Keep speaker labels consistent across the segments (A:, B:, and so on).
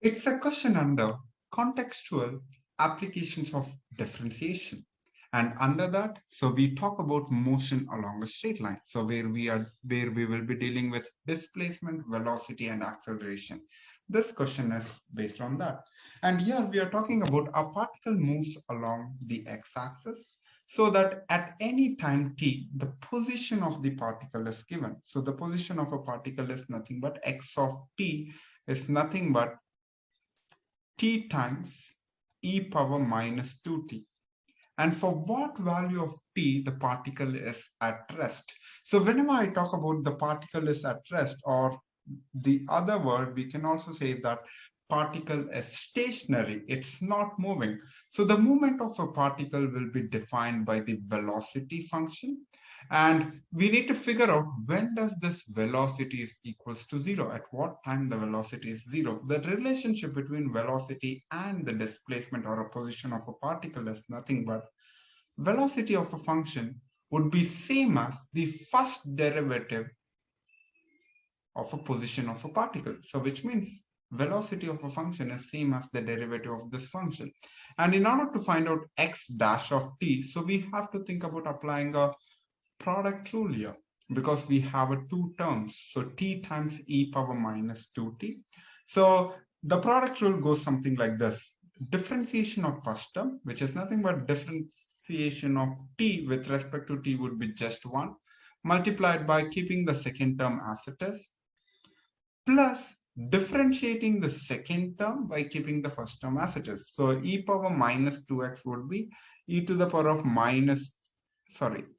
A: It's a question under contextual applications of differentiation. And under that, so we talk about motion along a straight line. So where we will be dealing with displacement, velocity, and acceleration. This question is based on that. And here we are talking about a particle moves along the x-axis so that at any time t, the position of the particle is given. So the position of a particle is nothing but x of t is nothing but t times e power minus 2t. And for what value of t the particle is at rest. So whenever I talk about the particle is at rest, or the other word, we can also say that particle is stationary, it's not moving. So the movement of a particle will be defined by the velocity function, and we need to figure out when does this velocity is equals to zero, at what time the velocity is zero. The relationship between velocity and the displacement or a position of a particle is nothing but velocity of a function would be same as the first derivative of a position of a particle. So which means velocity of a function is same as the derivative of this function. And in order to find out x dash of t, so we have to think about applying a product rule here, because we have a two terms. So t times e power minus 2t. So the product rule goes something like this. Differentiation of first term, which is nothing but differentiation of t with respect to t, would be just 1, multiplied by keeping the second term as it is, plus differentiating the second term by keeping the first term as it is. So e power minus 2x would be e to the power of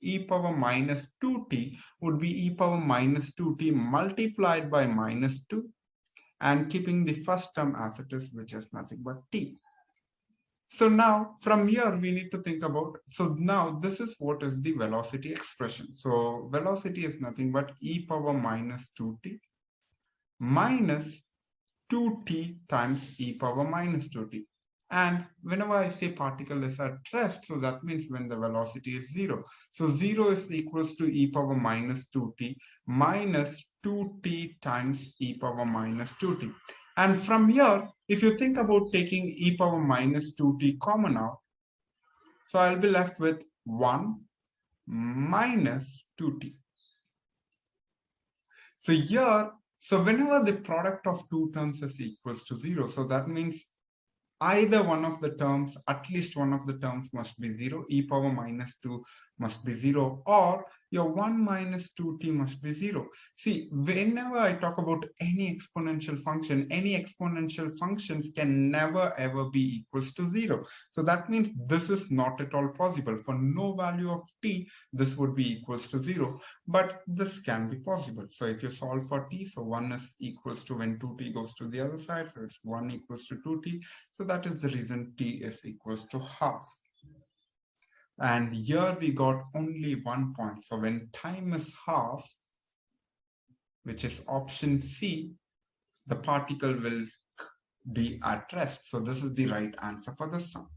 A: e power minus 2t would be e power minus 2t multiplied by minus 2, and keeping the first term as it is, which is nothing but t. So now from here we need to think about, so now this is what is the velocity expression. So velocity is nothing but e power minus 2t minus 2t times e power minus 2t. And whenever I say particle is at rest, so that means when the velocity is 0. So 0 is equals to e power minus 2t minus 2t times e power minus 2t. And from here, if you think about taking e power minus 2t common out, so I'll be left with 1 minus 2t. So here, so whenever the product of two terms is equals to 0, so that means either one of the terms, at least one of the terms must be 0, e power minus 2 must be 0, or your 1 minus 2t must be 0. See, whenever I talk about any exponential function, any exponential functions can never ever be equals to 0. So that means this is not at all possible. For no value of t, this would be equals to 0, but this can be possible. So if you solve for t, so 1 is equals to when 2t goes to the other side, so it's 1 equals to 2t. So that is the reason t is equals to half. And here we got only 1 point. So when time is half, which is option C, the particle will be at rest. So this is the right answer for this sum.